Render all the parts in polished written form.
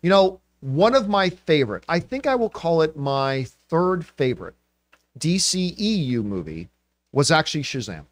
You know, one of my favorite, I think I will call it my third favorite DCEU movie was actually Shazam.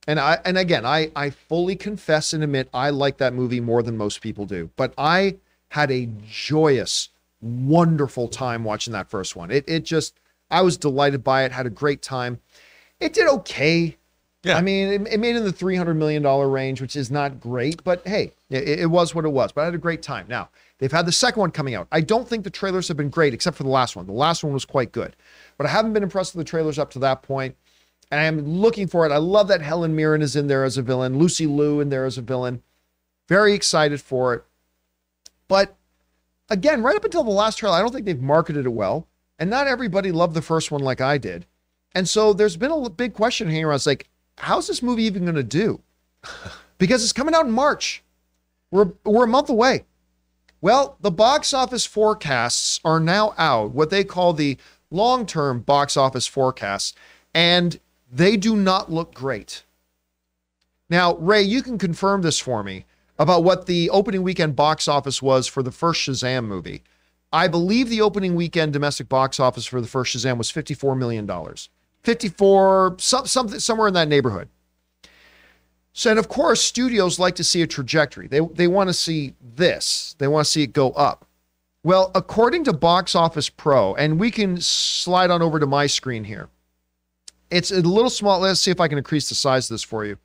And again, I fully confess and admit I like that movie more than most people do. But I had a joyous, wonderful time watching that first one. It just, I was delighted by it, had a great time. It did okay. Yeah. I mean, it made in the $300 million range, which is not great, but hey, it was what it was. But I had a great time. Now, they've had the second one coming out. I don't think the trailers have been great, except for the last one. The last one was quite good. But I haven't been impressed with the trailers up to that point. And I am looking for it. I love that Helen Mirren is in there as a villain. Lucy Liu in there as a villain. Very excited for it. But again, right up until the last trailer, I don't think they've marketed it well. And not everybody loved the first one like I did. And so there's been a big question here. I was like, how's this movie even going to do? Because it's coming out in March. We're a month away. Well, the box office forecasts are now out, what they call the long-term box office forecasts, and they do not look great. Now, Ray, you can confirm this for me about what the opening weekend box office was for the first Shazam movie. I believe the opening weekend domestic box office for the first Shazam was $54 million. 54, somewhere in that neighborhood. So, and of course, studios like to see a trajectory. They want to see this. They want to see it go up. Well, according to Box Office Pro, and we can slide on over to my screen here. It's a little small. Let's see if I can increase the size of this for you.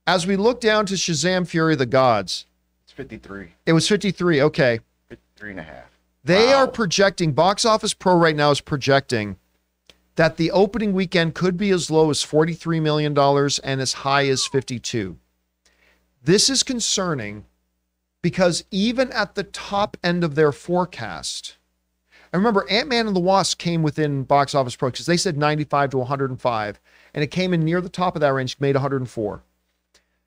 As we look down to Shazam! Fury of the Gods. It's 53. It was 53. Okay. 53 and a half. They are projecting, Box Office Pro right now is projecting that the opening weekend could be as low as $43 million and as high as 52. This is concerning because even at the top end of their forecast, and remember, Ant-Man and the Wasp came within Box Office Pro because they said 95 to 105, and it came in near the top of that range, made 104.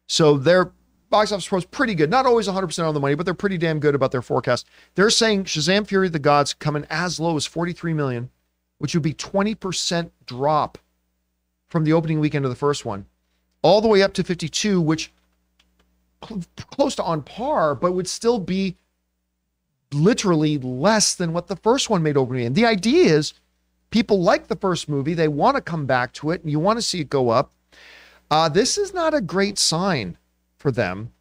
So their Box Office Pro is pretty good. Not always 100% on the money, but they're pretty damn good about their forecast. They're saying Shazam! Fury of the Gods coming as low as 43 million, which would be 20% drop from the opening weekend of the first one, all the way up to 52, which close to on par, but would still be literally less than what the first one made opening. And the idea is people like the first movie. They want to come back to it and you want to see it go up. This is not a great sign for them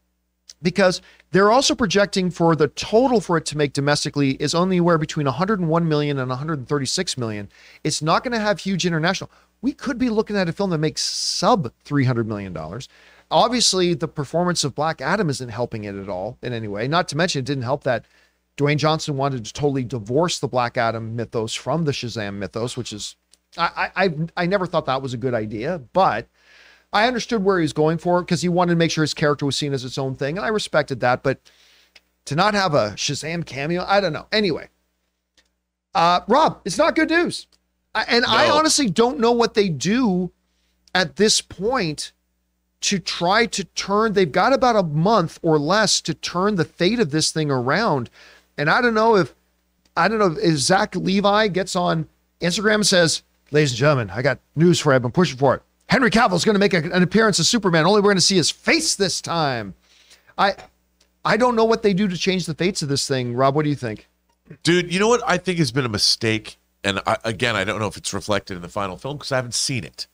because they're also projecting for the total for it to make domestically is only anywhere between 101 million and 136 million. It's not going to have huge international. We could be looking at a film that makes sub $300 million. Obviously, the performance of Black Adam isn't helping it at all in any way. Not to mention, it didn't help that Dwayne Johnson wanted to totally divorce the Black Adam mythos from the Shazam mythos, which is, I never thought that was a good idea, but I understood where he was going for because he wanted to make sure his character was seen as its own thing, and I respected that, but to not have a Shazam cameo, I don't know. Anyway, Rob, it's not good news. I honestly don't know what they do at this point to try to turn, they've got about a month or less to turn the fate of this thing around. And I don't know if Zach Levi gets on Instagram and says, ladies and gentlemen, I got news for you. I've been pushing for it. Henry Cavill's going to make an appearance as Superman. Only we're going to see his face this time. I don't know what they do to change the fates of this thing. Rob, what do you think? Dude, you know what I think has been a mistake? And I don't know if it's reflected in the final film because I haven't seen it.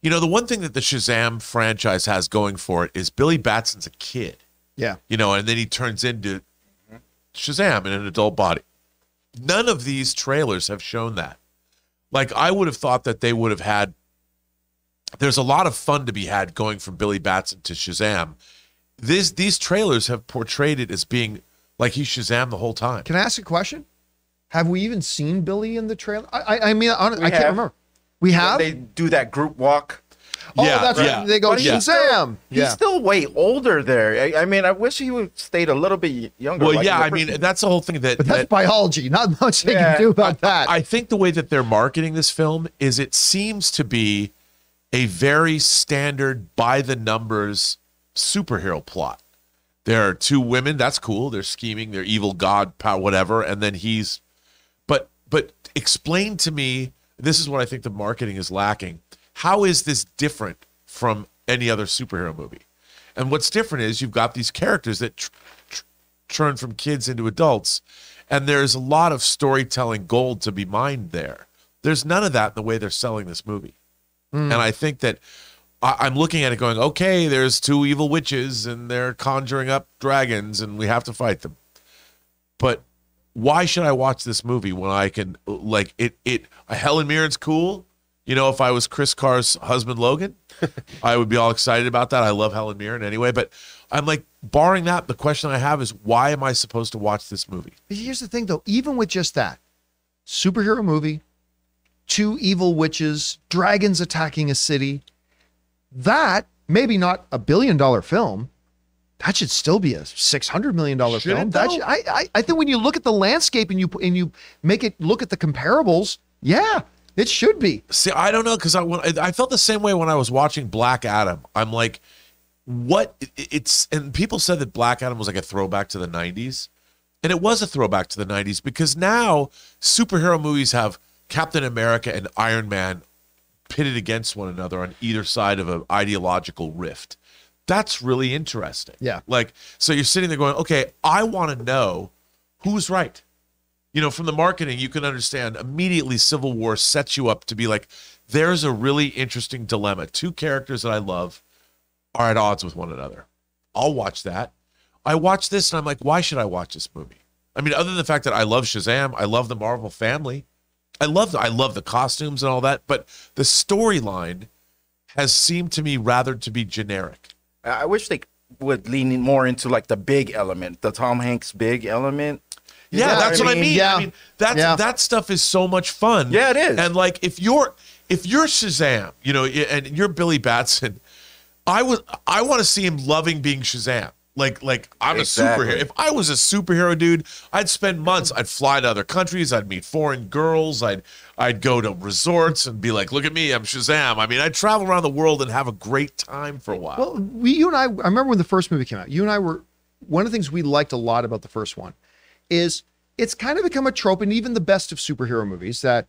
You know, the one thing that the Shazam franchise has going for it is Billy Batson's a kid. Yeah. You know, and then he turns into Shazam in an adult body. None of these trailers have shown that. Like, I would have thought that they would have had, there's a lot of fun to be had going from Billy Batson to Shazam. These trailers have portrayed it as being like he's Shazam the whole time. Can I ask a question? Have we even seen Billy in the trailer? I mean, I can't remember. We have? They do that group walk. Oh, yeah, that's right. They go, Shazam. He's still way older there. I mean, I wish he would stayed a little bit younger. Well, yeah, I mean, that's the whole thing that... But that's biology. Not much they can do about that. I think the way that they're marketing this film is it seems to be a very standard, by-the-numbers superhero plot. There are two women. That's cool. They're scheming. They're evil god, power, whatever. And then he's... But explain to me, this is what I think the marketing is lacking. How is this different from any other superhero movie? And what's different is you've got these characters that turn from kids into adults. And there's a lot of storytelling gold to be mined there. There's none of that in the way they're selling this movie. And I think that I'm looking at it going, okay, there's two evil witches and they're conjuring up dragons and we have to fight them. But why should I watch this movie when I can, like, Helen Mirren's cool. You know, if I was Chris Carr's husband, Logan, I would be all excited about that. I love Helen Mirren anyway. But I'm like, barring that, the question I have is, why am I supposed to watch this movie? But here's the thing, though. Even with just that, superhero movie, two evil witches, dragons attacking a city, that, maybe not $1 billion film, that should still be a $600 million film. That should, I think when you look at the landscape and you make it look at the comparables, yeah, it should be. See, I don't know, because I felt the same way when I was watching Black Adam. I'm like, what? And people said that Black Adam was like a throwback to the 90s. And it was a throwback to the 90s because now superhero movies have Captain America and Iron Man pitted against one another on either side of an ideological rift. That's really interesting. Yeah. Like, so you're sitting there going, okay, I want to know who's right. You know, from the marketing, you can understand immediately Civil War sets you up to be like, there's a really interesting dilemma. Two characters that I love are at odds with one another. I'll watch that. I watch this and I'm like, why should I watch this movie? I mean, other than the fact that I love Shazam, I love the Marvel family. I love the costumes and all that, but the storyline has seemed to me rather to be generic. I wish they would lean more into like the big element, the Tom Hanks big element. Yeah, that's what I mean. Yeah. I mean, that stuff is so much fun. Yeah, it is. And like, if you're Shazam, you know, and you're Billy Batson, I want to see him loving being Shazam. Like I'm Exactly. a superhero. If I was a superhero, dude, I'd spend months. I'd fly to other countries. I'd meet foreign girls. I'd go to resorts and be like, look at me, I'm Shazam. I mean, I'd travel around the world and have a great time for a while. Well, you and I remember when the first movie came out, you and I were, one of the things we liked a lot about the first one is it's kind of become a trope in even the best of superhero movies that,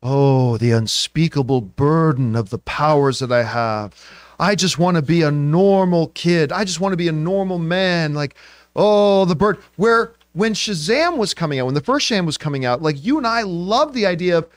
oh, the unspeakable burden of the powers that I have. I just want to be a normal kid. I just want to be a normal man. Like, oh, the bird. Where when Shazam was coming out, when the first Shazam was coming out, like you and I loved the idea of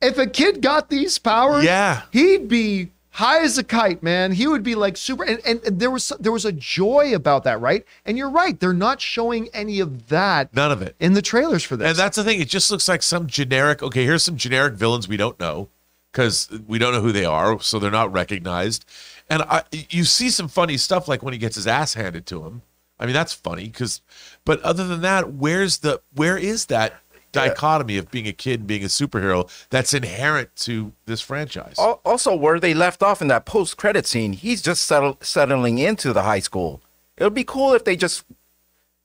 if a kid got these powers, Yeah. he'd be high as a kite, man. He would be like super. And there was a joy about that, right? And you're right. They're not showing any of that. None of it. In the trailers for this. And that's the thing. It just looks like some generic, okay, here's some generic villains we don't know because we don't know who they are, so they're not recognized. And you see some funny stuff like when he gets his ass handed to him. I mean, that's funny but other than that, where is that dichotomy of being a kid and being a superhero that's inherent to this franchise? Also, where they left off in that post-credit scene, he's just settling into the high school. It would be cool if they just,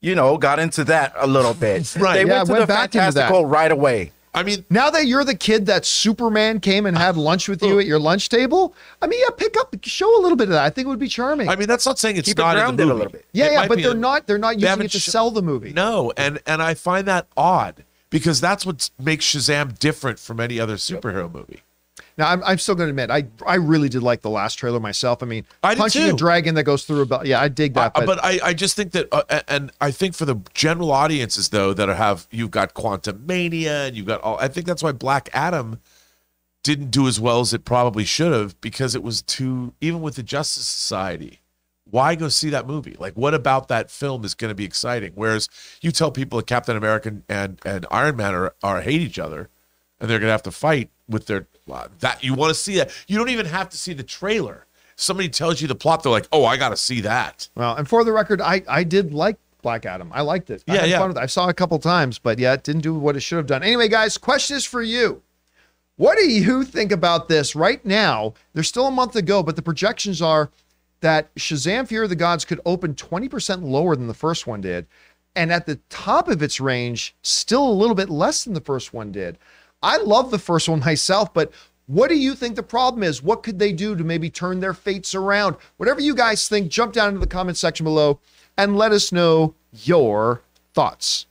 got into that a little bit. Right. They Yeah, went to went the back into that. fantastical right away. I mean, now that you're the kid that Superman came and had lunch with you at your lunch table, I mean, yeah, show a little bit of that. I think it would be charming. I mean, that's not saying it's Keep it not in the grounded a movie. little bit. Yeah, It yeah, might but be they're not using haven't it to sh- sell the movie. No, and I find that odd because that's what makes Shazam different from any other superhero movie. Now, I'm still going to admit, I really did like the last trailer myself. I mean, I did punching too. a dragon that goes through a belt. Yeah, I dig that. But I just think that, and I think for the general audiences though that you've got Quantum Mania and you've got I think that's why Black Adam didn't do as well as it probably should have because it was even with the Justice Society. Why go see that movie? Like, what about that film is going to be exciting? Whereas you tell people that Captain America and Iron Man are hate each other, and they're going to have to fight with their that you want to see that. You don't even have to see the trailer. Somebody tells you the plot, they're like, "Oh, I got to see that." well, and for the record, I did like Black Adam. I liked it. I had fun with it. I saw it a couple times, but yeah, it didn't do what it should have done. Anyway, guys, question is for you. What do you think about this right now? There's still a month to go, but the projections are that Shazam Fear of the Gods could open 20% lower than the first one did. And at the top of its range, still a little bit less than the first one did. I love the first one myself, but what do you think the problem is? What could they do to maybe turn their fates around? Whatever you guys think, jump down into the comment section below and let us know your thoughts.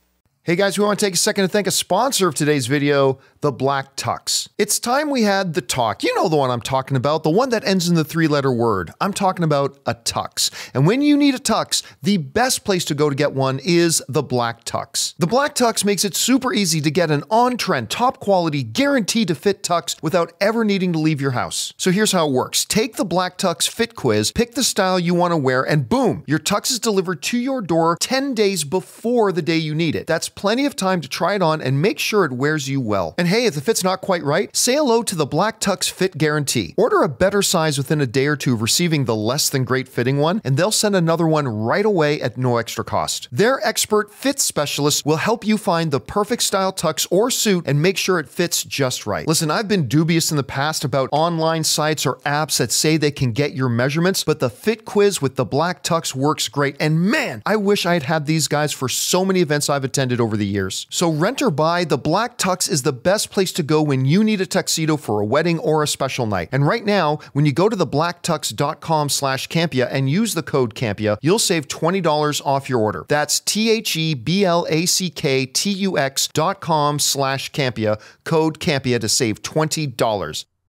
Hey guys, we want to take a second to thank a sponsor of today's video, the Black Tux. It's time we had the talk. You know the one I'm talking about, the one that ends in the 3-letter word. I'm talking about a tux. And when you need a tux, the best place to go to get one is the Black Tux. The Black Tux makes it super easy to get an on-trend, top-quality, guaranteed to fit tux without ever needing to leave your house. So here's how it works. Take the Black Tux fit quiz, pick the style you want to wear, and boom, your tux is delivered to your door 10 days before the day you need it. That's plenty of time to try it on and make sure it wears you well. And hey, if the fit's not quite right, say hello to the Black Tux Fit Guarantee. Order a better size within a day or two of receiving the less than great fitting one, and they'll send another one right away at no extra cost. Their expert fit specialists will help you find the perfect style tux or suit and make sure it fits just right. Listen, I've been dubious in the past about online sites or apps that say they can get your measurements, but the fit quiz with the Black Tux works great. And man, I wish I had had these guys for so many events I've attended over the years. So rent or buy, the Black Tux is the best place to go when you need a tuxedo for a wedding or a special night. And right now, when you go to thebblacktux.com/Campea and use the code Campea, you'll save $20 off your order. That's THEBLACKTUX.com/Campea, code Campea to save $20.